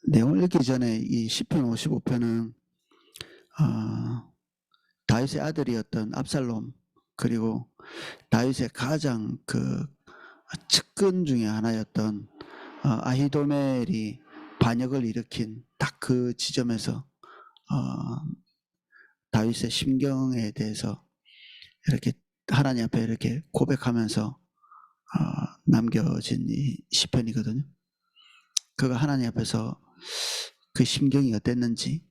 내용을 읽기 전에 이 시편 55편은 다윗의 아들이었던 압살롬, 그리고 다윗의 가장 그 측근 중에 하나였던 아히도멜이 반역을 일으킨 딱 그 지점에서 다윗의 심경에 대해서 이렇게 하나님 앞에 이렇게 고백하면서 남겨진 이 시편이거든요. 그가 하나님 앞에서 그 심경이 어땠는지,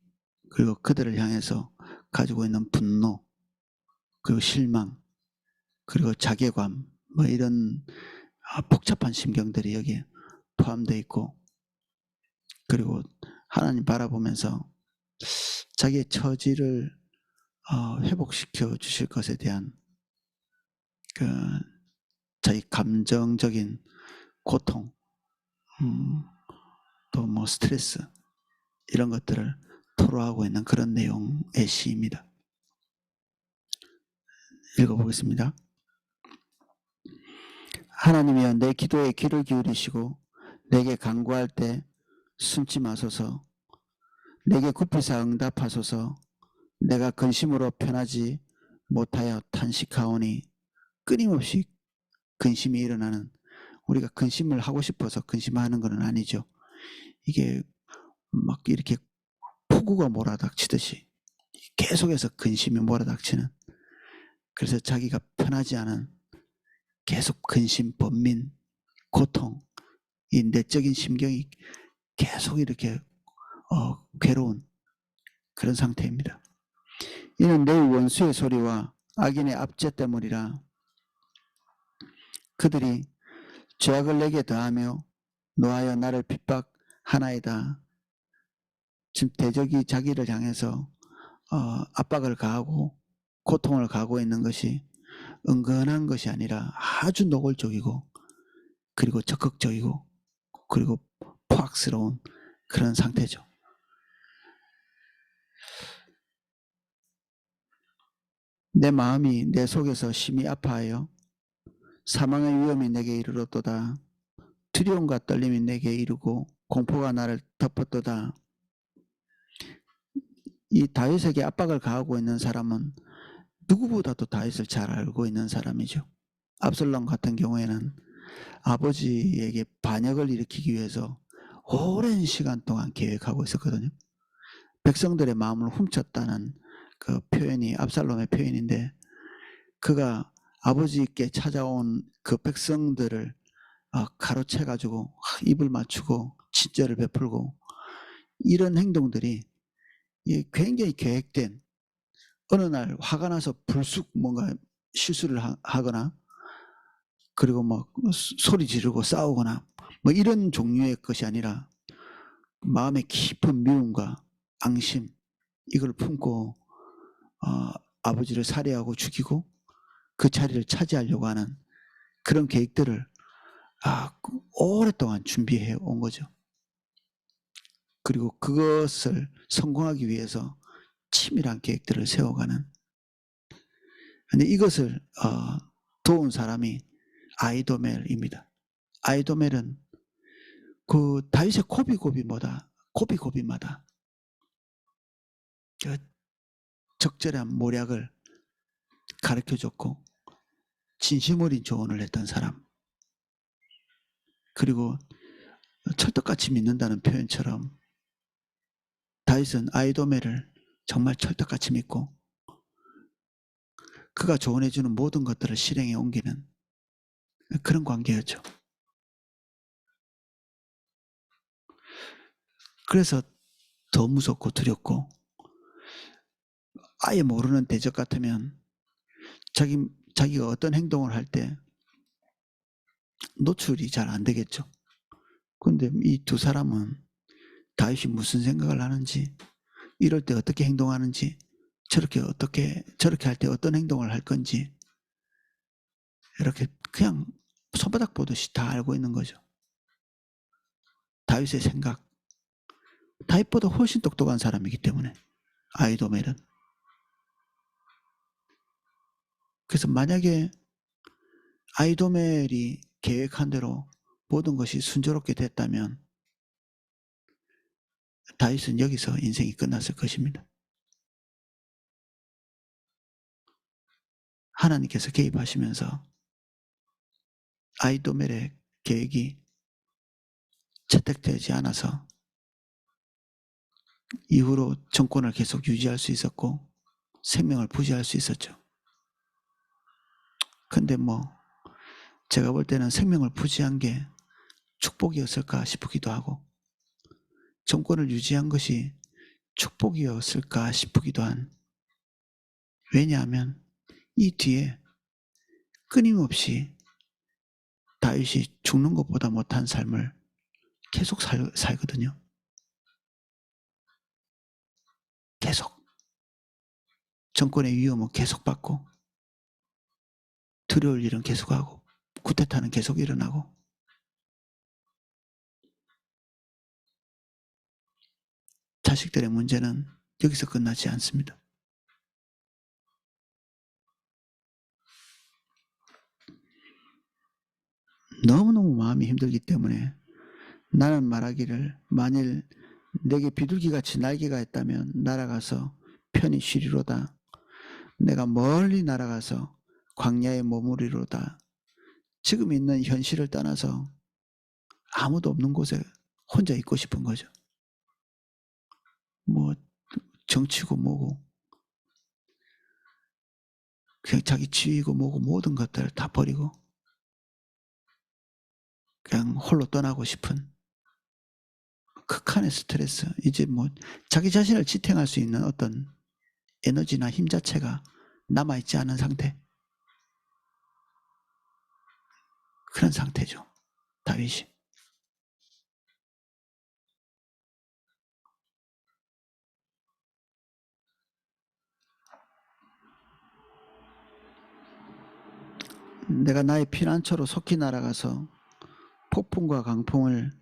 그리고 그들을 향해서 가지고 있는 분노, 그리고 실망, 그리고 자괴감, 뭐 이런 복잡한 심경들이 여기에 포함되어 있고, 그리고 하나님 바라보면서 자기의 처지를 회복시켜 주실 것에 대한 그 자기 감정적인 고통, 또 뭐 스트레스, 이런 것들을 토로하고 있는 그런 내용의 시입니다. 읽어보겠습니다. 하나님이여, 내 기도에 귀를 기울이시고 내게 간구할 때 숨지 마소서. 내게 굽히사 응답하소서. 내가 근심으로 편하지 못하여 탄식하오니. 끊임없이 근심이 일어나는, 우리가 근심을 하고 싶어서 근심하는 것은 아니죠. 이게 막 이렇게 폭우가 몰아닥치듯이 계속해서 근심이 몰아닥치는, 그래서 자기가 편하지 않은 계속 근심, 번민, 고통, 이 내적인 심경이 계속 이렇게 괴로운 그런 상태입니다. 이는 내 원수의 소리와 악인의 압제 때문이라. 그들이 죄악을 내게 더하며 노하여 나를 핍박하나이다. 지금 대적이 자기를 향해서 압박을 가하고 고통을 가하고 있는 것이 은근한 것이 아니라 아주 노골적이고, 그리고 적극적이고, 그리고 포악스러운 그런 상태죠. 내 마음이 내 속에서 심히 아파하여 사망의 위험이 내게 이르렀도다. 두려움과 떨림이 내게 이르고 공포가 나를 덮었도다. 이 다윗에게 압박을 가하고 있는 사람은 누구보다도 다윗을 잘 알고 있는 사람이죠. 압살롬 같은 경우에는 아버지에게 반역을 일으키기 위해서 오랜 시간 동안 계획하고 있었거든요. 백성들의 마음을 훔쳤다는 그 표현이 압살롬의 표현인데, 그가 아버지께 찾아온 그 백성들을 가로채가지고 입을 맞추고 친절을 베풀고, 이런 행동들이 굉장히 계획된, 어느 날 화가 나서 불쑥 뭔가 실수를 하거나, 그리고 막 소리 지르고 싸우거나 뭐 이런 종류의 것이 아니라 마음의 깊은 미움과 앙심, 이걸 품고 아버지를 살해하고 죽이고 그 자리를 차지하려고 하는 그런 계획들을 오랫동안 준비해 온 거죠. 그리고 그것을 성공하기 위해서 치밀한 계획들을 세워가는. 근데 이것을 도운 사람이 아히도멜입니다. 아히도멜은 그 다윗의 고비고비마다 그 적절한 모략을 가르쳐줬고 진심 어린 조언을 했던 사람, 그리고 철떡같이 믿는다는 표현처럼 다윗은 아히도멜을 정말 철떡같이 믿고 그가 조언해주는 모든 것들을 실행에 옮기는 그런 관계였죠. 그래서 더 무섭고 두렵고, 아예 모르는 대적 같으면 자기가 어떤 행동을 할 때 노출이 잘 안 되겠죠. 그런데 이 두 사람은 다윗이 무슨 생각을 하는지, 이럴 때 어떻게 행동하는지, 저렇게 할 때 어떤 행동을 할 건지 이렇게 그냥 손바닥 보듯이 다 알고 있는 거죠. 다윗의 생각, 다윗보다 훨씬 똑똑한 사람이기 때문에 아히도멜은. 그래서 만약에 아히도멜이 계획한 대로 모든 것이 순조롭게 됐다면 다윗은 여기서 인생이 끝났을 것입니다. 하나님께서 개입하시면서 아히도멜의 계획이 채택되지 않아서 이후로 정권을 계속 유지할 수 있었고 생명을 부지할 수 있었죠. 근데 제가 볼 때는 생명을 부지한 게 축복이었을까 싶기도 하고 정권을 유지한 것이 축복이었을까 싶기도 한. 왜냐하면 이 뒤에 끊임없이 다윗이 죽는 것보다 못한 삶을 계속 살거든요. 계속. 정권의 위험은 계속 받고 두려울 일은 계속하고 쿠데타는 계속 일어나고. 자식들의 문제는 여기서 끝나지 않습니다. 너무너무 마음이 힘들기 때문에 나는 말하기를 만일 내게 비둘기같이 날개가 있다면 날아가서 편히 쉬리로다. 내가 멀리 날아가서 광야에 머무리로다. 지금 있는 현실을 떠나서 아무도 없는 곳에 혼자 있고 싶은 거죠. 정치고 뭐고 그냥 자기 지위고 뭐고 모든 것들을 다 버리고 그냥 홀로 떠나고 싶은 극한의 스트레스. 이제 자기 자신을 지탱할 수 있는 어떤 에너지나 힘 자체가 남아있지 않은 상태. 그런 상태죠. 다윗이. 내가 나의 피난처로 속히 날아가서 폭풍과 강풍을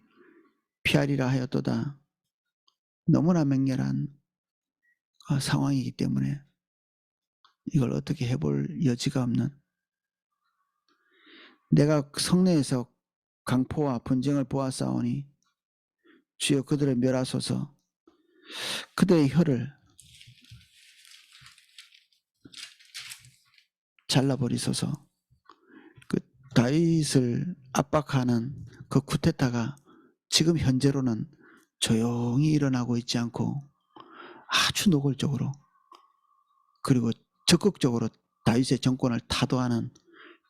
피하리라 하였도다. 너무나 맹렬한 상황이기 때문에 이걸 어떻게 해볼 여지가 없는. 내가 성내에서 강포와 분쟁을 보았사오니 주여 그들을 멸하소서. 그들의 혀를 잘라버리소서. 그 다윗을 압박하는 그 쿠데타가 지금 현재로는 조용히 일어나고 있지 않고 아주 노골적으로 그리고 적극적으로 다윗의 정권을 타도하는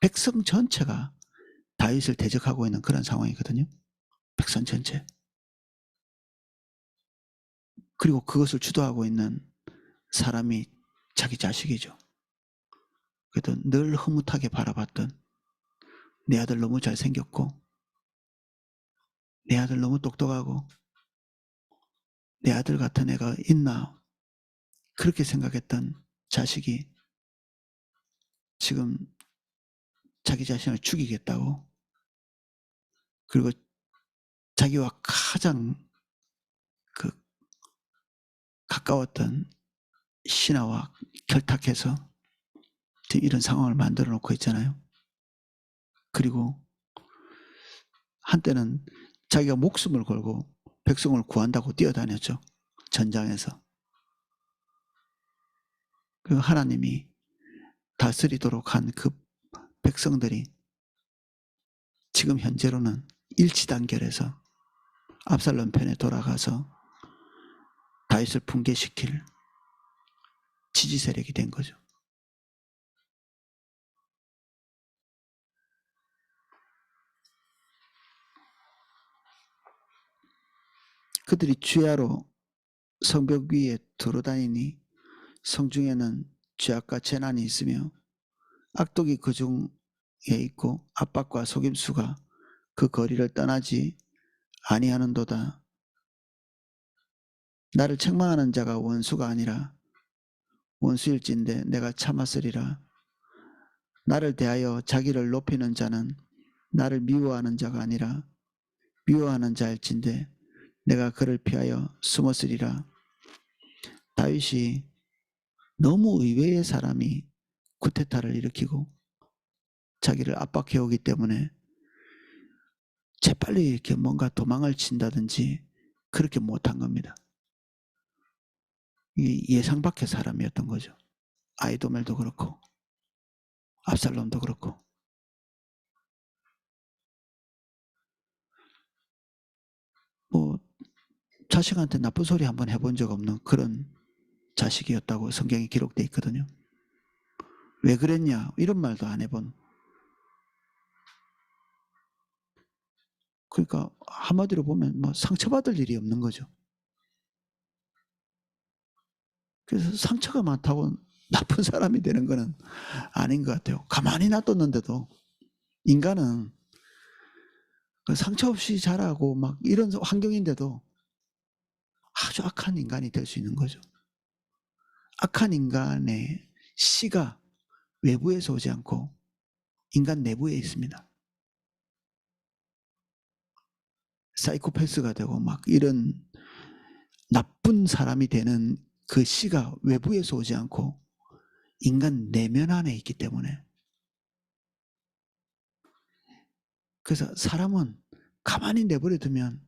백성 전체가 다윗을 대적하고 있는 그런 상황이거든요. 백성 전체. 그리고 그것을 주도하고 있는 사람이 자기 자식이죠. 그래도 늘 흐뭇하게 바라봤던 내 아들 너무 잘생겼고 내 아들 너무 똑똑하고 내 아들 같은 애가 있나 그렇게 생각했던 자식이 지금 자기 자신을 죽이겠다고 그리고 자기와 가장 가까웠던 신하와 결탁해서 이런 상황을 만들어 놓고 있잖아요. 그리고 한때는 자기가 목숨을 걸고 백성을 구한다고 뛰어다녔죠. 전장에서. 그 하나님이 다스리도록 한 그 백성들이 지금 현재로는 일치단결해서 압살롬 편에 돌아가서 다윗을 붕괴시킬 지지 세력이 된 거죠. 그들이 주야로 성벽 위에 돌아다니니 성중에는 죄악과 재난이 있으며 악독이 그 중에 있고 압박과 속임수가 그 거리를 떠나지 아니하는도다. 나를 책망하는 자가 원수가 아니라 원수일진데 내가 참았으리라. 나를 대하여 자기를 높이는 자는 나를 미워하는 자가 아니라 미워하는 자일진데 내가 그를 피하여 숨었으리라. 다윗이 너무 의외의 사람이 쿠데타를 일으키고 자기를 압박해오기 때문에 재빨리 이렇게 뭔가 도망을 친다든지 그렇게 못한 겁니다. 예상 밖의 사람이었던 거죠. 아이도멜도 그렇고 압살롬도 그렇고. 뭐 자식한테 나쁜 소리 한번 해본 적 없는 그런 자식이었다고 성경에 기록되어 있거든요. 왜 그랬냐 이런 말도 안 해본. 그러니까 한마디로 보면 뭐 상처받을 일이 없는 거죠. 그래서 상처가 많다고 나쁜 사람이 되는 거는 아닌 것 같아요. 가만히 놔뒀는데도 인간은 상처 없이 자라고 막 이런 환경인데도 아주 악한 인간이 될 수 있는 거죠. 악한 인간의 씨가 외부에서 오지 않고 인간 내부에 있습니다. 사이코패스가 되고 막 이런 나쁜 사람이 되는 그 씨가 외부에서 오지 않고 인간 내면 안에 있기 때문에, 그래서 사람은 가만히 내버려 두면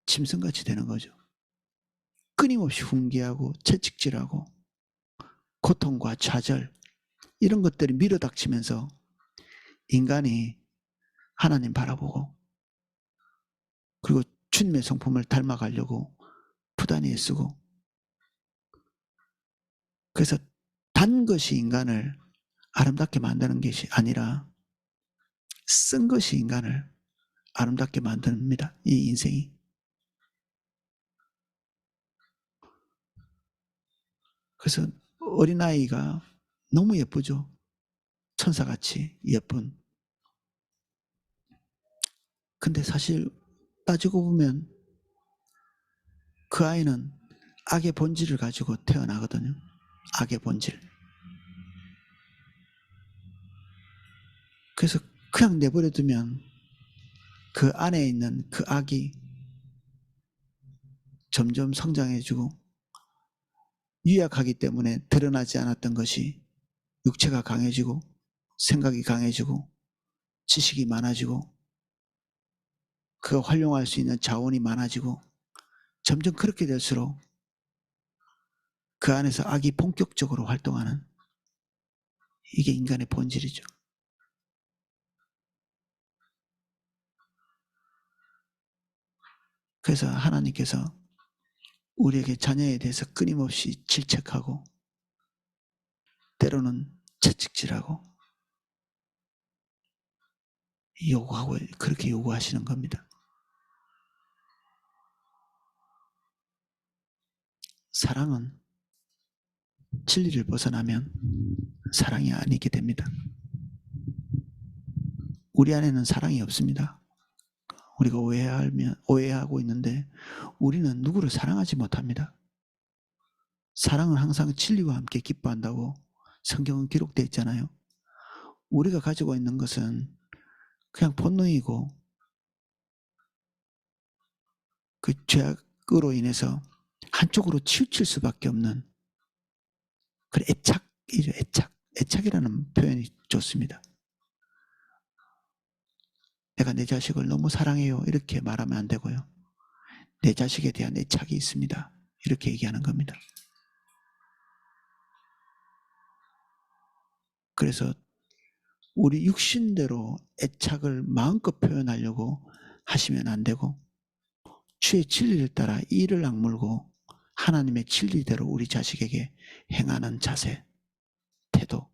짐승같이 되는 거죠. 끊임없이 훈계하고 채찍질하고 고통과 좌절 이런 것들이 밀어닥치면서 인간이 하나님 바라보고 그리고 주님의 성품을 닮아가려고 부단히 애쓰고, 그래서 단 것이 인간을 아름답게 만드는 것이 아니라 쓴 것이 인간을 아름답게 만듭니다. 이 인생이. 그래서 어린아이가 너무 예쁘죠. 천사같이 예쁜. 근데 사실 따지고 보면 그 아이는 악의 본질을 가지고 태어나거든요. 악의 본질. 그래서 그냥 내버려 두면 그 안에 있는 그 악이 점점 성장해지고, 유약하기 때문에 드러나지 않았던 것이 육체가 강해지고 생각이 강해지고 지식이 많아지고 그가 활용할 수 있는 자원이 많아지고, 점점 그렇게 될수록 그 안에서 악이 본격적으로 활동하는, 이게 인간의 본질이죠. 그래서 하나님께서 우리에게 자녀에 대해서 끊임없이 질책하고 때로는 채찍질하고 요구하고 그렇게 요구하시는 겁니다. 사랑은 진리를 벗어나면 사랑이 아니게 됩니다. 우리 안에는 사랑이 없습니다. 우리가 오해하고 있는데 우리는 누구를 사랑하지 못합니다. 사랑은 항상 진리와 함께 기뻐한다고 성경은 기록되어 있잖아요. 우리가 가지고 있는 것은 그냥 본능이고 그 죄악으로 인해서 한쪽으로 치우칠 수밖에 없는 그 애착이죠. 애착이라는 표현이 좋습니다. 내가 내 자식을 너무 사랑해요 이렇게 말하면 안 되고요. 내 자식에 대한 애착이 있습니다. 이렇게 얘기하는 겁니다. 그래서 우리 육신대로 애착을 마음껏 표현하려고 하시면 안 되고, 주의 진리를 따라 이를 악물고 하나님의 진리대로 우리 자식에게 행하는 자세, 태도,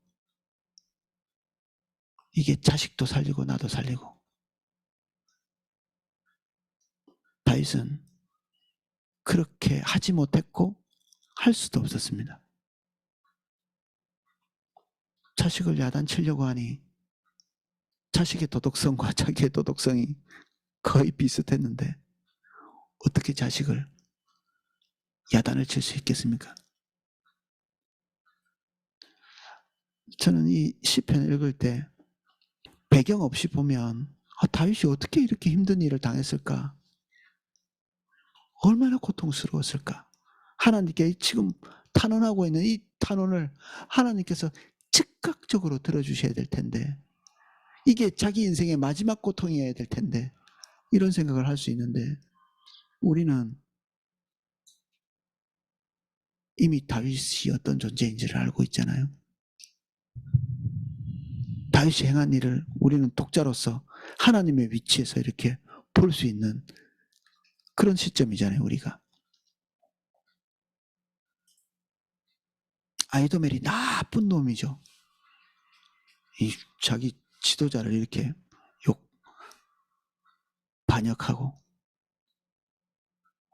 이게 자식도 살리고 나도 살리고. 다윗은 그렇게 하지 못했고 할 수도 없었습니다. 자식을 야단치려고 하니 자식의 도덕성과 자기의 도덕성이 거의 비슷했는데 어떻게 자식을 야단을 칠 수 있겠습니까? 저는 이 시편 읽을 때 배경 없이 보면 다윗이 어떻게 이렇게 힘든 일을 당했을까? 얼마나 고통스러웠을까? 하나님께 지금 탄원하고 있는 이 탄원을 하나님께서 즉각적으로 들어주셔야 될 텐데, 이게 자기 인생의 마지막 고통이어야 될 텐데, 이런 생각을 할 수 있는데 우리는 이미 다윗이 어떤 존재인지를 알고 있잖아요. 다윗이 행한 일을 우리는 독자로서 하나님의 위치에서 이렇게 볼 수 있는 그런 시점이잖아요, 우리가. 아히도멜이 나쁜 놈이죠. 이 자기 지도자를 이렇게 반역하고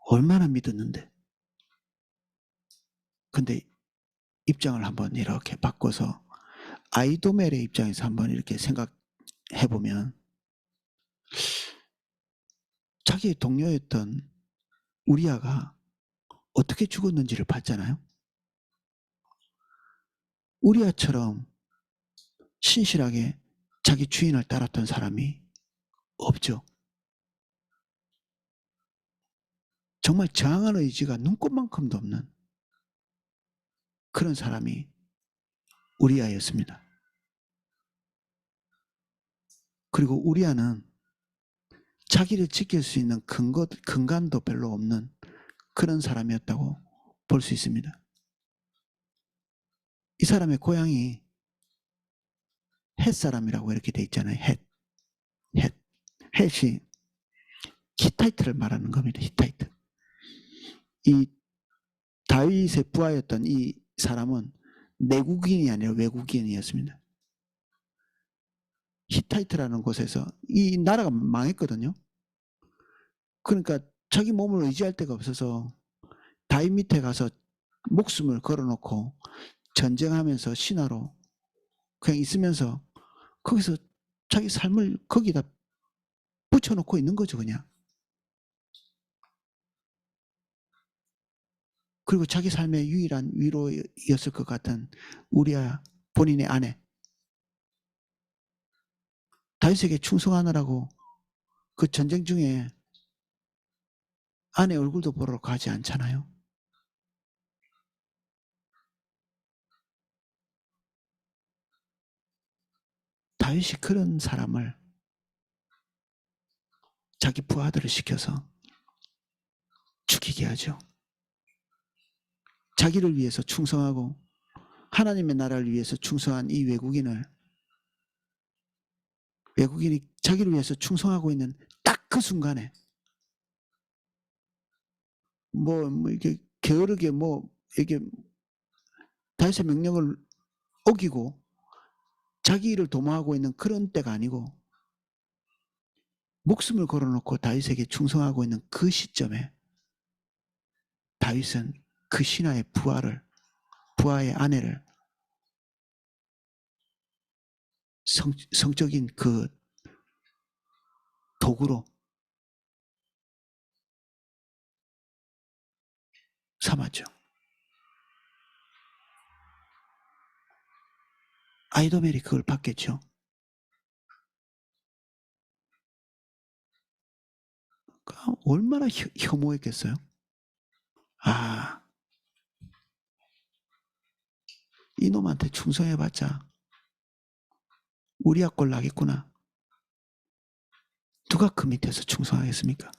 얼마나 믿었는데. 근데 입장을 한번 이렇게 바꿔서 아히도멜의 입장에서 한번 이렇게 생각해 보면 자기의 동료였던 우리아가 어떻게 죽었는지를 봤잖아요. 우리아처럼 신실하게 자기 주인을 따랐던 사람이 없죠. 정말 저항하는 의지가 눈꽃만큼도 없는 그런 사람이 우리아였습니다. 그리고 우리아는 자기를 지킬 수 있는 근간도 별로 없는 그런 사람이었다고 볼 수 있습니다. 이 사람의 고향이 헷 사람이라고 이렇게 돼 있잖아요. 헷이 히타이트를 말하는 겁니다. 히타이트. 이 다윗의 부하였던 이 사람은 내국인이 아니라 외국인이었습니다. 히타이트라는 곳에서 이 나라가 망했거든요. 그러니까 자기 몸을 의지할 데가 없어서 다윗 밑에 가서 목숨을 걸어놓고 전쟁하면서 신하로 그냥 있으면서 거기서 자기 삶을 거기다 붙여놓고 있는 거죠, 그냥. 그리고 자기 삶의 유일한 위로였을 것 같은 우리아 본인의 아내. 다윗에게 충성하느라고 그 전쟁 중에 아내 얼굴도 보러 가지 않잖아요. 다윗이 그런 사람을 자기 부하들을 시켜서 죽이게 하죠. 자기를 위해서 충성하고 하나님의 나라를 위해서 충성한 이 외국인이 자기를 위해서 충성하고 있는 딱 그 순간에 이게 게으르게 이게 다윗의 명령을 어기고 자기 일을 도모하고 있는 그런 때가 아니고 목숨을 걸어놓고 다윗에게 충성하고 있는 그 시점에 다윗은 그 신하의 부하의 아내를 성적인 그 도구로 삼았죠. 아히도멜이 그걸 봤겠죠. 얼마나 혐오했겠어요. 아, 이놈한테 충성해봤자 우리아 꼴 나겠구나. 누가 그 밑에서 충성하겠습니까?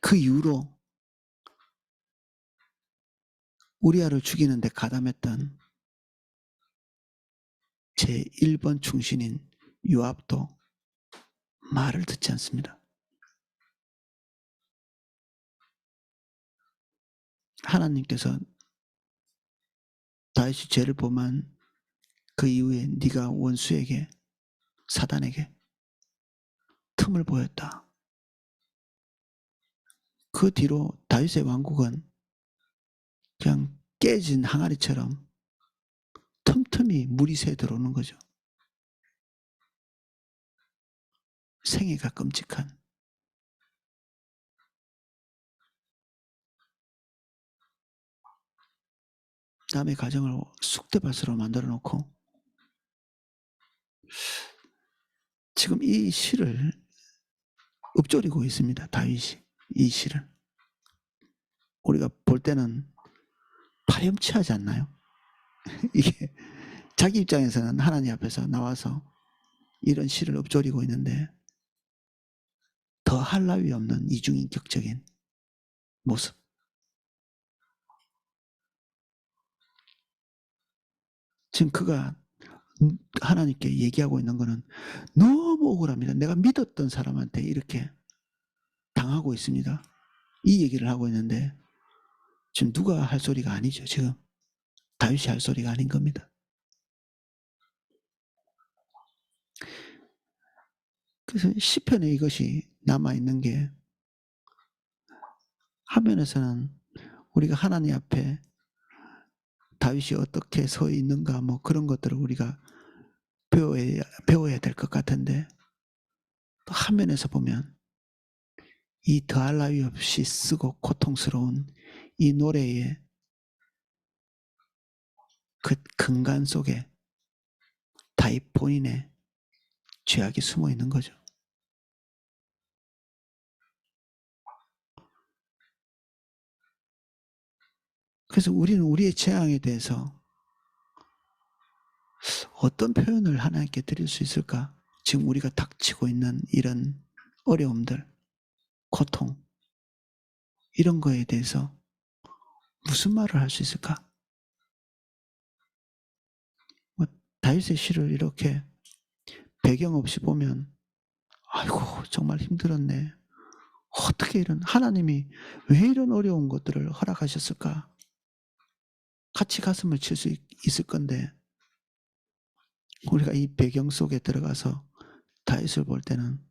그 이후로 우리아를 죽이는 데 가담했던 제1번 충신인 요압도 말을 듣지 않습니다. 하나님께서 다윗이 죄를 범한 그 이후에 네가 원수에게 사단에게 틈을 보였다. 그 뒤로 다윗의 왕국은 그냥 깨진 항아리처럼 틈틈이 물이 새 들어오는 거죠. 생애가 끔찍한. 남의 가정을 쑥대밭으로 만들어 놓고 지금 이 시를 읊조리고 있습니다. 다윗이 이 시를. 우리가 볼 때는 파렴치하지 않나요? 이게 자기 입장에서는 하나님 앞에서 나와서 이런 시를 읊조리고 있는데 더 할 나위 없는 이중인격적인 모습. 지금 그가 하나님께 얘기하고 있는 거는 너무 억울합니다. 내가 믿었던 사람한테 이렇게 당하고 있습니다. 이 얘기를 하고 있는데 지금 누가 할 소리가 아니죠. 지금 다윗이 할 소리가 아닌 겁니다. 그래서 시편에 이것이 남아있는 게 화면에서는 우리가 하나님 앞에 다윗이 어떻게 서 있는가 뭐 그런 것들을 우리가 배워야 될 것 같은데 또 화면에서 보면 이 더할 나위 없이 쓰고 고통스러운 이 노래의 그 근간 속에 다윗 본인의 죄악이 숨어 있는 거죠. 그래서 우리는 우리의 재앙에 대해서 어떤 표현을 하나님께 드릴 수 있을까? 지금 우리가 닥치고 있는 이런 어려움들, 고통, 이런 거에 대해서 무슨 말을 할 수 있을까? 뭐 다윗의 시를 이렇게 배경 없이 보면 아이고 정말 힘들었네. 어떻게 이런 하나님이 왜 이런 어려운 것들을 허락하셨을까? 같이 가슴을 칠 수 있을 건데 우리가 이 배경 속에 들어가서 다윗을 볼 때는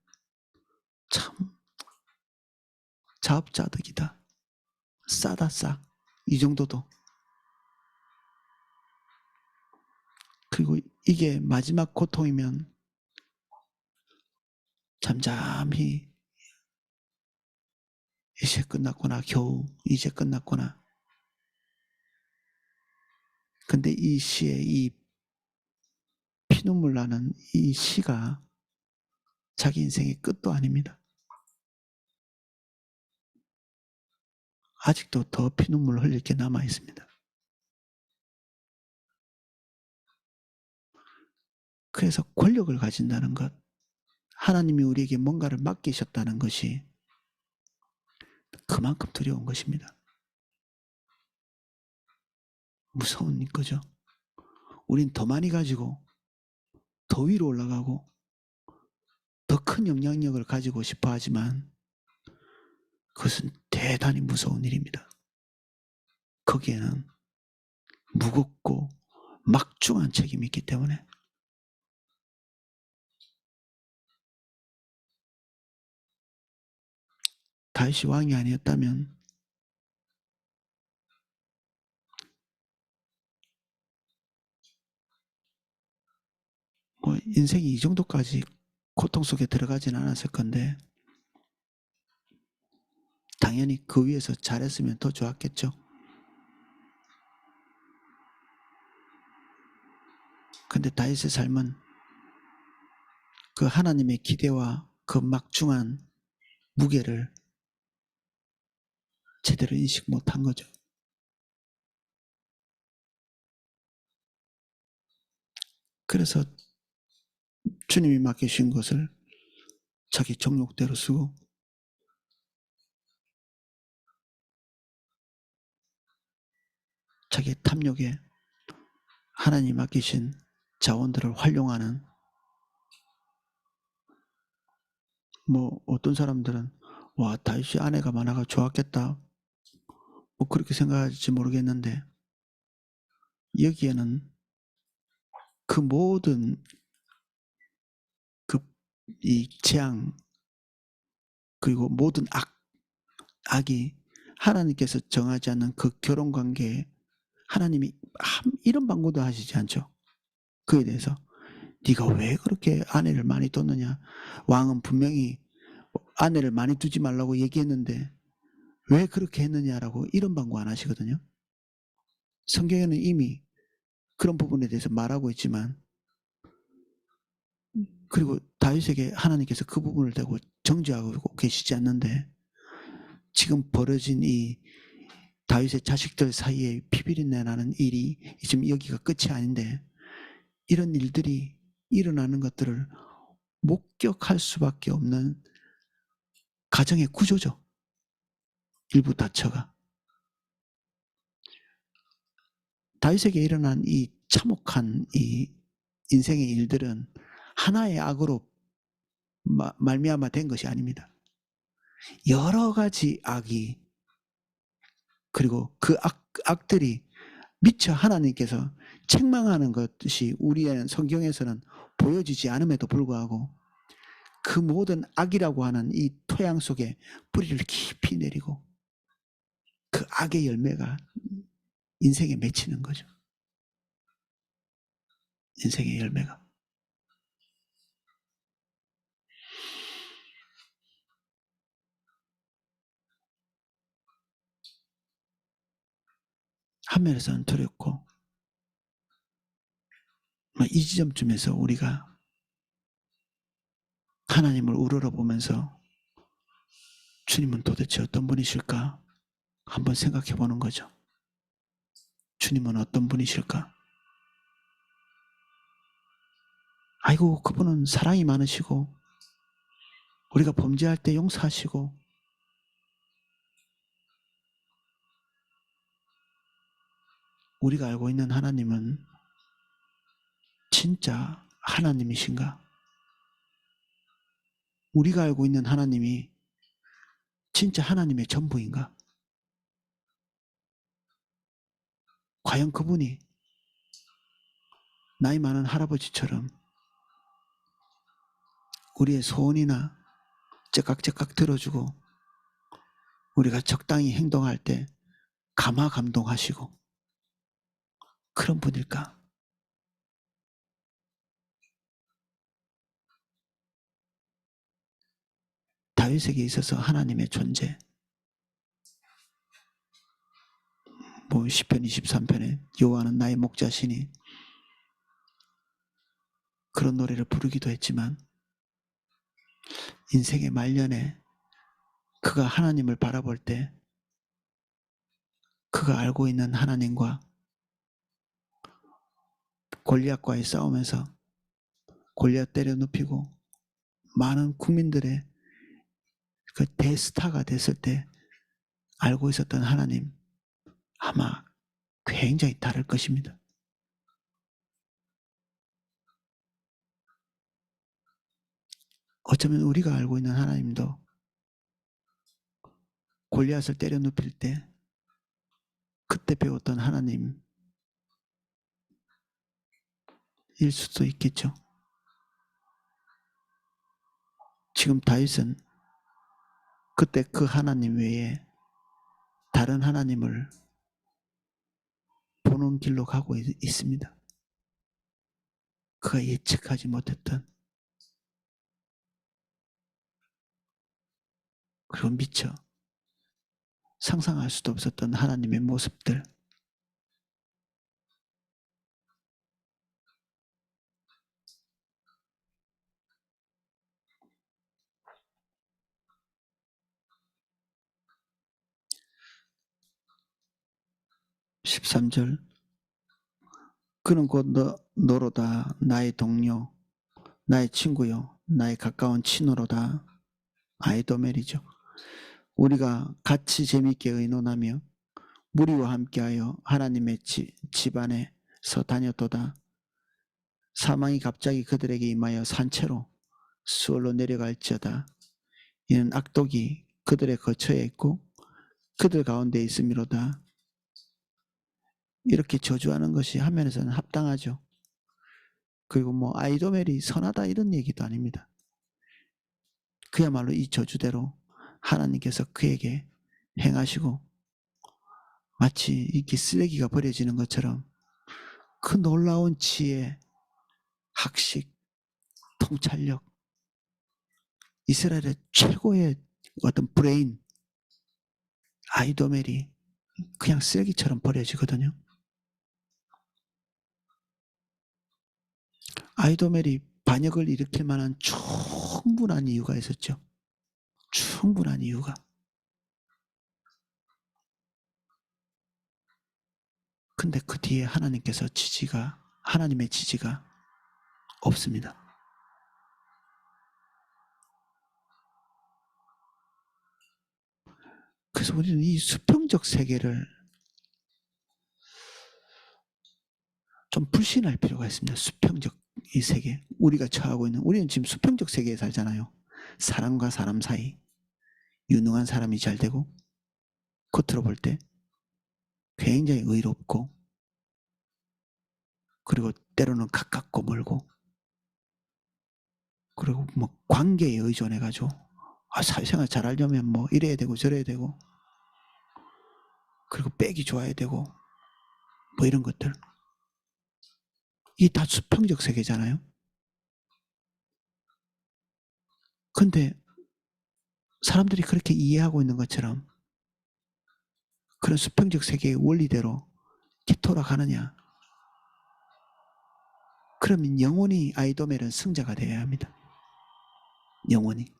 참 자업자득이다. 싸다 싸. 이 정도도. 그리고 이게 마지막 고통이면 잠잠히 이제 끝났구나. 겨우 이제 끝났구나. 근데 이 시의 이 피눈물 나는 이 시가 자기 인생의 끝도 아닙니다. 아직도 더 피눈물 흘릴 게 남아 있습니다. 그래서 권력을 가진다는 것, 하나님이 우리에게 뭔가를 맡기셨다는 것이 그만큼 두려운 것입니다. 무서운 거죠. 우린 더 많이 가지고 더 위로 올라가고 더 큰 영향력을 가지고 싶어 하지만 그것은 대단히 무서운 일입니다. 거기에는 무겁고 막중한 책임이 있기 때문에 다윗이 왕이 아니었다면 뭐 인생이 이 정도까지 고통 속에 들어가지는 않았을 건데 당연히 그 위에서 잘했으면 더 좋았겠죠. 근데 다윗의 삶은 그 하나님의 기대와 그 막중한 무게를 제대로 인식 못한 거죠. 그래서 주님이 맡기신 것을 자기 정욕대로 쓰고 자기 탐욕에 하나님이 맡기신 자원들을 활용하는 뭐 어떤 사람들은 와 다윗이 아내가 많아가 좋았겠다 뭐 그렇게 생각할지 모르겠는데 여기에는 그 모든 이 재앙 그리고 모든 악이 하나님께서 정하지 않는 그 결혼관계에 하나님이 이런 방구도 하시지 않죠. 그에 대해서 네가 왜 그렇게 아내를 많이 뒀느냐. 왕은 분명히 아내를 많이 두지 말라고 얘기했는데 왜 그렇게 했느냐라고 이런 방구 안 하시거든요. 성경에는 이미 그런 부분에 대해서 말하고 있지만 그리고 다윗에게 하나님께서 그 부분을 대고 정죄하고 계시지 않는데 지금 벌어진 이 다윗의 자식들 사이에 피비린내 나는 일이 지금 여기가 끝이 아닌데 이런 일들이 일어나는 것들을 목격할 수밖에 없는 가정의 구조죠. 일부 다처가. 다윗에게 일어난 이 참혹한 이 인생의 일들은 하나의 악으로 말미암아 된 것이 아닙니다. 여러 가지 악이, 그리고 그 악들이 미처 하나님께서 책망하는 것이 우리의 성경에서는 보여지지 않음에도 불구하고 그 모든 악이라고 하는 이 토양 속에 뿌리를 깊이 내리고 그 악의 열매가 인생에 맺히는 거죠. 인생의 열매가. 한 면에서는 두렵고, 이 지점쯤에서 우리가 하나님을 우러러보면서 주님은 도대체 어떤 분이실까 한번 생각해 보는 거죠. 주님은 어떤 분이실까? 아이고, 그분은 사랑이 많으시고 우리가 범죄할 때 용서하시고 우리가 알고 있는 하나님은 진짜 하나님이신가? 우리가 알고 있는 하나님이 진짜 하나님의 전부인가? 과연 그분이 나이 많은 할아버지처럼 우리의 소원이나 째깍째깍 들어주고 우리가 적당히 행동할 때 감화 감동하시고 그런 분일까? 다윗에게 있어서 하나님의 존재, 시편 23편에 여호와는 나의 목자시니 그런 노래를 부르기도 했지만 인생의 말년에 그가 하나님을 바라볼 때 그가 알고 있는 하나님과 골리앗과의 싸움에서 골리앗 때려 눕히고 많은 국민들의 그 대스타가 됐을 때 알고 있었던 하나님 아마 굉장히 다를 것입니다. 어쩌면 우리가 알고 있는 하나님도 골리앗을 때려 눕힐 때 그때 배웠던 하나님일 수도 있겠죠. 지금 다윗은 그때 그 하나님 외에 다른 하나님을 보는 길로 가고 있습니다. 그가 예측하지 못했던, 그리고 미처 상상할 수도 없었던 하나님의 모습들, 13절 그는 곧 너로다 나의 동료 나의 친구요 나의 가까운 친구로다. 아이도멜이죠. 우리가 같이 재미있게 의논하며 무리와 함께하여 하나님의 집안에서 다녔도다. 사망이 갑자기 그들에게 임하여 산채로 수월로 내려갈지어다. 이는 악독이 그들의 거처에 있고 그들 가운데 있음이로다. 이렇게 저주하는 것이 한 면에서는 합당하죠. 그리고 아이도멜이 선하다 이런 얘기도 아닙니다. 그야말로 이 저주대로 하나님께서 그에게 행하시고 마치 이렇게 쓰레기가 버려지는 것처럼 그 놀라운 지혜, 학식, 통찰력, 이스라엘의 최고의 어떤 브레인, 아이도멜이 그냥 쓰레기처럼 버려지거든요. 아이도멜이 반역을 일으킬 만한 충분한 이유가 있었죠. 충분한 이유가. 근데 그 뒤에 하나님의 지지가 없습니다. 그래서 우리는 이 수평적 세계를 좀 불신할 필요가 있습니다. 수평적 이 세계, 우리가 처하고 있는, 우리는 지금 수평적 세계에 살잖아요. 사람과 사람 사이 유능한 사람이 잘 되고 겉으로 볼 때 굉장히 의롭고 그리고 때로는 가깝고 멀고 그리고 뭐 관계에 의존해 가지고 사회생활 잘하려면 뭐 이래야 되고 저래야 되고 그리고 빽이 좋아야 되고 뭐 이런 것들, 이게 다 수평적 세계잖아요. 근데 사람들이 그렇게 이해하고 있는 것처럼 그런 수평적 세계의 원리대로 돌아가느냐? 그러면 영원히 아이도멜은 승자가 되어야 합니다. 영원히.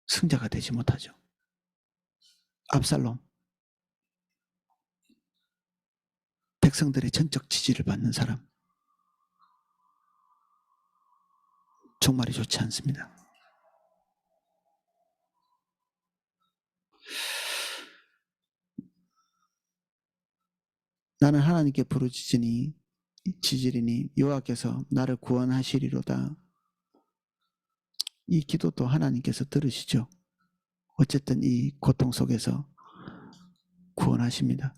승자가 되지 못하죠. 압살롬, 백성들의 전적 지지를 받는 사람, 종말이 좋지 않습니다. 나는 하나님께 부르짖으니 지지리니 여호와께서 나를 구원하시리로다. 이 기도도 하나님께서 들으시죠. 어쨌든 이 고통 속에서 구원하십니다.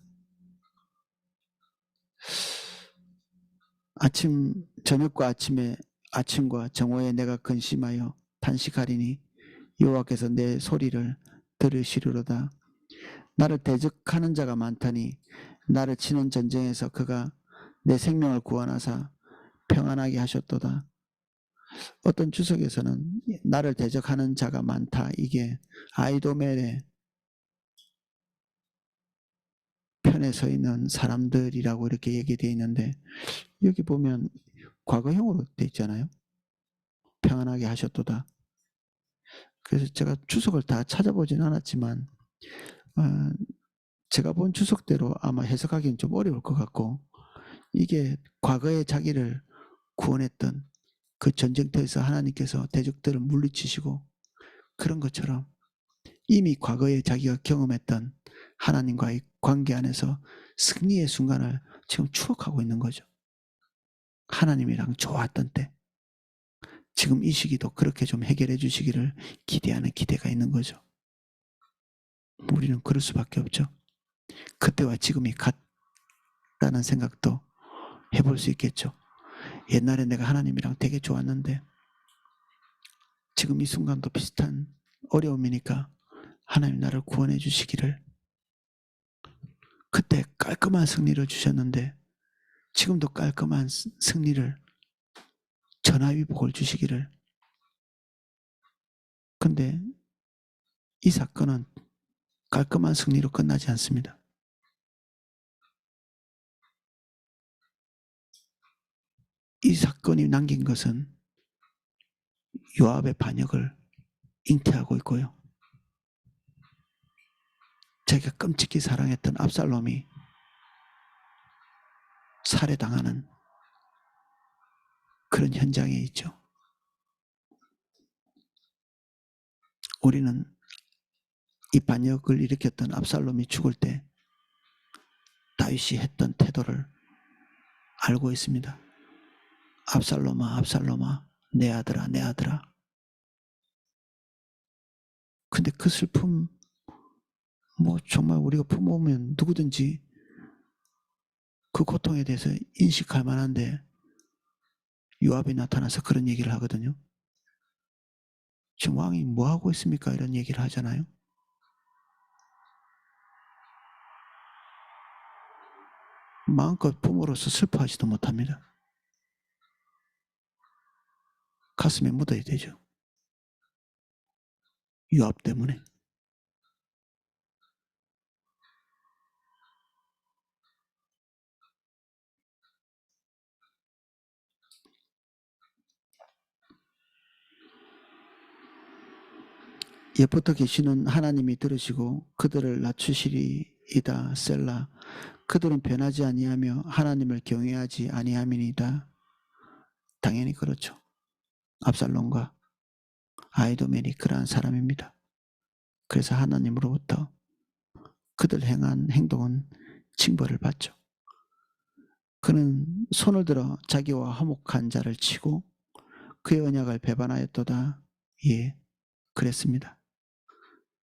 저녁과 아침과 정오에 내가 근심하여 탄식하리니 여호와께서 내 소리를 들으시리로다. 나를 대적하는 자가 많다니 나를 치는 전쟁에서 그가 내 생명을 구원하사 평안하게 하셨도다. 어떤 주석에서는 나를 대적하는 자가 많다, 이게 아이도멜의 편에 서 있는 사람들이라고 이렇게 얘기되어 있는데, 여기 보면 과거형으로 돼 있잖아요. 평안하게 하셨도다. 그래서 제가 주석을 다 찾아보진 않았지만 제가 본 주석대로 아마 해석하기는 좀 어려울 것 같고, 이게 과거에 자기를 구원했던 그 전쟁터에서 하나님께서 대적들을 물리치시고 그런 것처럼 이미 과거에 자기가 경험했던 하나님과의 관계 안에서 승리의 순간을 지금 추억하고 있는 거죠. 하나님이랑 좋았던 때. 지금 이 시기도 그렇게 좀 해결해 주시기를 기대하는 기대가 있는 거죠. 우리는 그럴 수밖에 없죠. 그때와 지금이 같다는 생각도 해볼 수 있겠죠. 옛날에 내가 하나님이랑 되게 좋았는데 지금 이 순간도 비슷한 어려움이니까 하나님 나를 구원해 주시기를. 그때 깔끔한 승리를 주셨는데 지금도 깔끔한 승리를, 전화위복을 주시기를. 근데 이 사건은 깔끔한 승리로 끝나지 않습니다. 이 사건이 남긴 것은 요압의 반역을 잉태하고 있고요. 자기가 끔찍히 사랑했던 압살롬이 살해당하는 그런 현장에 있죠. 우리는 이 반역을 일으켰던 압살롬이 죽을 때 다윗이 했던 태도를 알고 있습니다. 압살롬아, 압살롬아, 내 아들아, 내 아들아. 근데 그 슬픔, 뭐 정말 우리가 부모면 누구든지 그 고통에 대해서 인식할 만한데 요압이 나타나서 그런 얘기를 하거든요. 지금 왕이 뭐 하고 있습니까? 이런 얘기를 하잖아요. 마음껏 부모로서 슬퍼하지도 못합니다. 가슴에 묻어야 되죠. 요압 때문에. 옛부터 계시는 하나님이 들으시고 그들을 낮추시리이다. 셀라. 그들은 변하지 아니하며 하나님을 경외하지 아니함이니이다. 당연히 그렇죠. 압살롬과 아이도멜이 그러한 사람입니다. 그래서 하나님으로부터 그들 행한 행동은 징벌을 받죠. 그는 손을 들어 자기와 화목한 자를 치고 그의 언약을 배반하였도다. 예, 그랬습니다.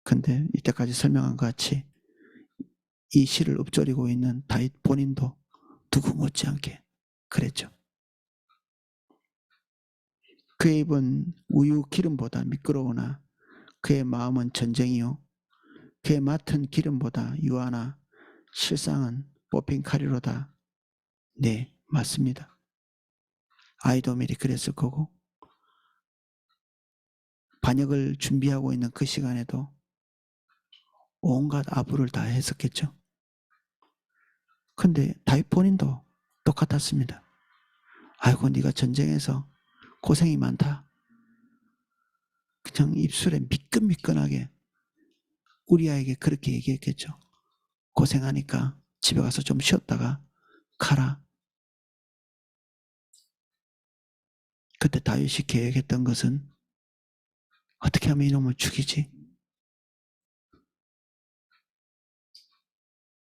근데 이때까지 설명한 것 같이 이 시를 읊조리고 있는 다윗 본인도 누구 못지않게 그랬죠. 그의 입은 우유 기름보다 미끄러우나 그의 마음은 전쟁이요 그의 맡은 기름보다 유하나 실상은 뽑힌 칼이로다. 네, 맞습니다. 아이도멜이 그랬을 거고 반역을 준비하고 있는 그 시간에도 온갖 아부를 다 했었겠죠. 근데 다윗 본인도 똑같았습니다. 아이고 네가 전쟁에서 고생이 많다. 그냥 입술에 미끈미끈하게 우리아에게 그렇게 얘기했겠죠. 고생하니까 집에 가서 좀 쉬었다가 가라. 그때 다윗이 계획했던 것은 어떻게 하면 이놈을 죽이지?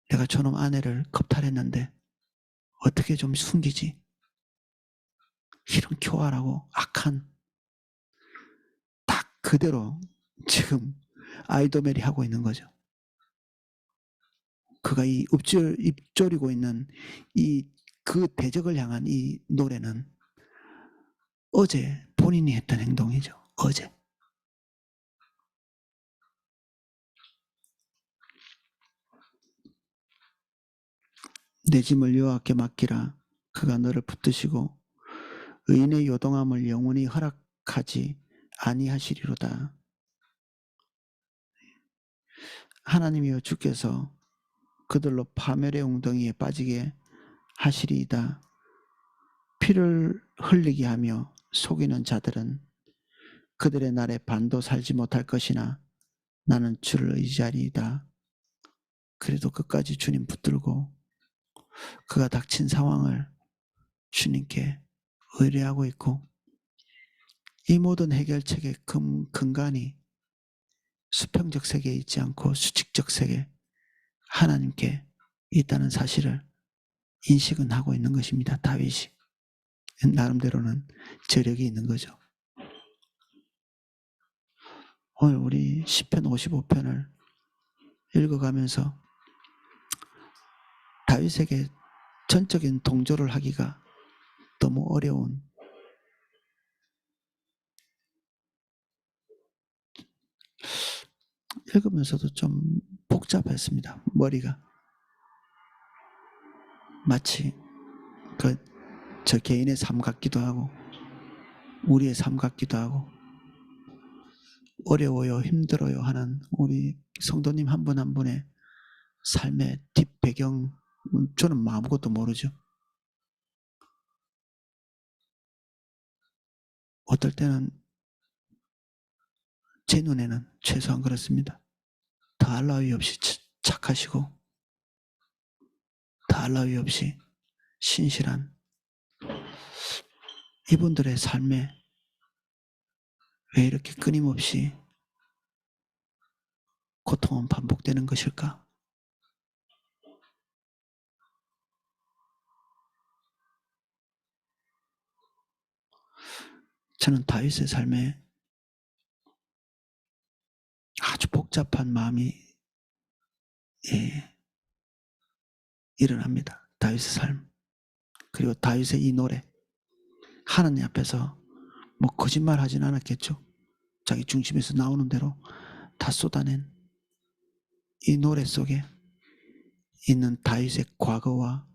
내가 저놈 아내를 겁탈했는데 어떻게 좀 숨기지? 이런 교활하고 악한 딱 그대로 지금 아이도멜이 하고 있는 거죠. 그가 이 입조리고 있는 이 그 대적을 향한 이 노래는 어제 본인이 했던 행동이죠. 어제. 내 짐을 여호와께 맡기라. 그가 너를 붙드시고 의인의 요동함을 영원히 허락하지 아니하시리로다. 하나님이여 주께서 그들로 파멸의 웅덩이에 빠지게 하시리이다. 피를 흘리게 하며 속이는 자들은 그들의 날에 반도 살지 못할 것이나 나는 주를 의지하리이다. 그래도 끝까지 주님 붙들고 그가 닥친 상황을 주님께 의뢰하고 있고 이 모든 해결책의 근간이 수평적 세계에 있지 않고 수직적 세계 하나님께 있다는 사실을 인식은 하고 있는 것입니다. 다윗이 나름대로는 저력이 있는 거죠. 오늘 우리 시편 55편을 읽어가면서 다윗에게 전적인 동조를 하기가 너무 어려운 읽으면서도 좀 복잡했습니다. 머리가 마치 저 개인의 삶 같기도 하고 우리의 삶 같기도 하고 어려워요 힘들어요 하는 우리 성도님 한 분 한 분의 삶의 뒷배경 저는 아무것도 모르죠. 어떨 때는 제 눈에는 최소한 그렇습니다. 더할 나위 없이 착하시고 더할 나위 없이 신실한 이분들의 삶에 왜 이렇게 끊임없이 고통은 반복되는 것일까? 저는 다윗의 삶에 아주 복잡한 마음이 일어납니다. 다윗의 삶 그리고 다윗의 이 노래 하나님 앞에서 뭐 거짓말 하진 않았겠죠. 자기 중심에서 나오는 대로 다 쏟아낸 이 노래 속에 있는 다윗의 과거와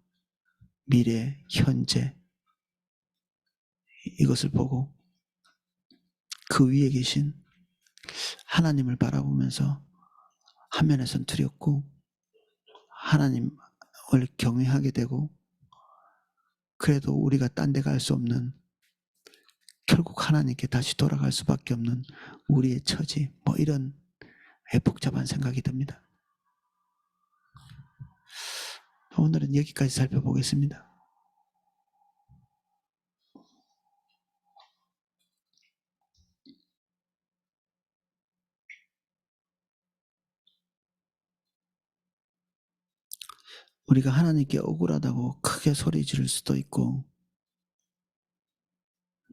미래, 현재 이것을 보고 그 위에 계신 하나님을 바라보면서 한면에선 두렵고 하나님을 경외하게 되고 그래도 우리가 딴 데 갈 수 없는 결국 하나님께 다시 돌아갈 수밖에 없는 우리의 처지 뭐 이런 복잡한 생각이 듭니다. 오늘은 여기까지 살펴보겠습니다. 우리가 하나님께 억울하다고 크게 소리 지를 수도 있고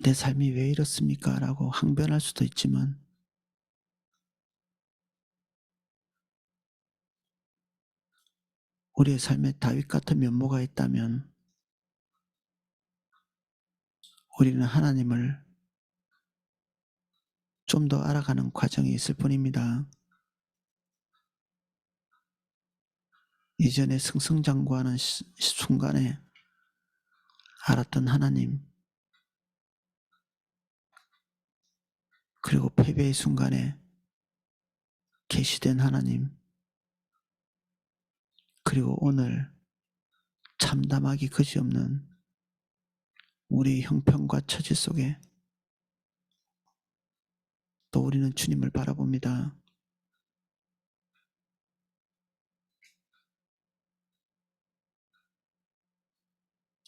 내 삶이 왜 이렇습니까? 라고 항변할 수도 있지만 우리의 삶에 다윗 같은 면모가 있다면 우리는 하나님을 좀 더 알아가는 과정이 있을 뿐입니다. 이전에 승승장구하는 순간에 알았던 하나님, 그리고 패배의 순간에 계시된 하나님, 그리고 오늘 참담하기 그지없는 우리 형편과 처지 속에 또 우리는 주님을 바라봅니다.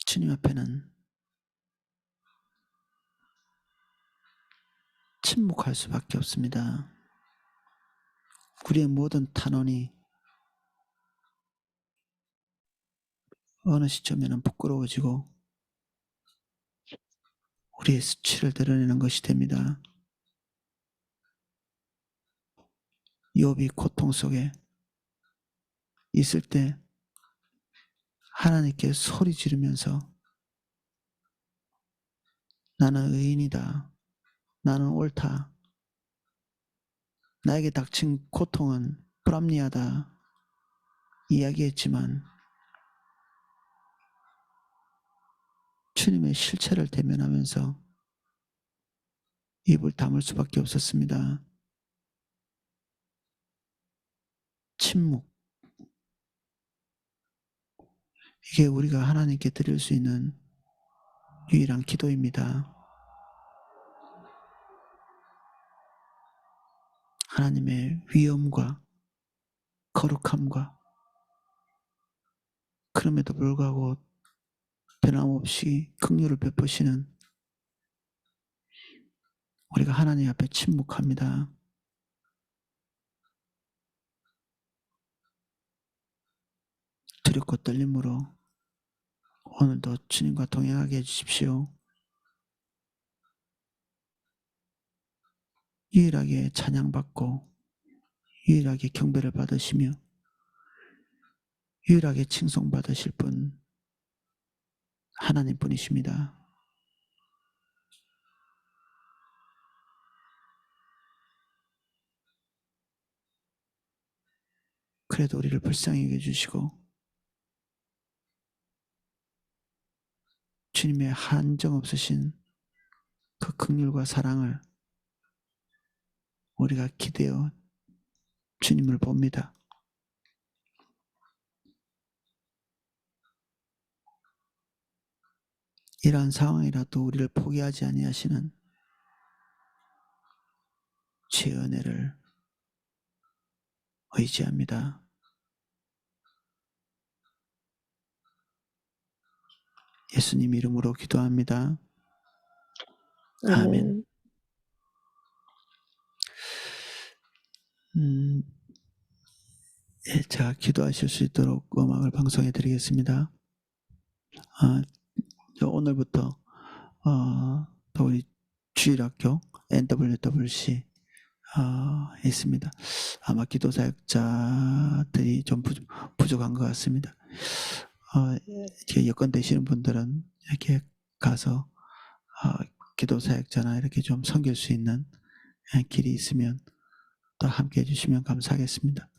주님 앞에는 침묵할 수밖에 없습니다. 우리의 모든 탄원이 어느 시점에는 부끄러워지고 우리의 수치를 드러내는 것이 됩니다. 욥이 고통 속에 있을 때 하나님께 소리 지르면서 나는 의인이다. 나는 옳다. 나에게 닥친 고통은 불합리하다. 이야기했지만 주님의 실체를 대면하면서 입을 다물 수밖에 없었습니다. 침묵. 이게 우리가 하나님께 드릴 수 있는 유일한 기도입니다. 하나님의 위엄과 거룩함과 그럼에도 불구하고 변함없이 긍휼을 베푸시는 우리가 하나님 앞에 침묵합니다. 두렵고 떨림으로 오늘도 주님과 동행하게 해주십시오. 유일하게 찬양받고 유일하게 경배를 받으시며 유일하게 칭송받으실 분 하나님뿐이십니다. 그래도 우리를 불쌍히 여겨주시고 주님의 한정없으신 그 긍휼과 사랑을 우리가 기대어 주님을 봅니다. 이러한 상황이라도 우리를 포기하지 아니하시는 주의 은혜를 의지합니다. 예수님 이름으로 기도합니다. 아멘. 예, 제가 기도하실 수 있도록 음악을 방송해 드리겠습니다. 오늘부터 또 우리 주일학교 NWWC 있습니다. 아마 기도 사역자들이 좀 부족한 것 같습니다. 이렇게 여건 되시는 분들은 이렇게 가서 기도 사역자나 이렇게 좀 섬길 수 있는 길이 있으면 또 함께 해주시면 감사하겠습니다.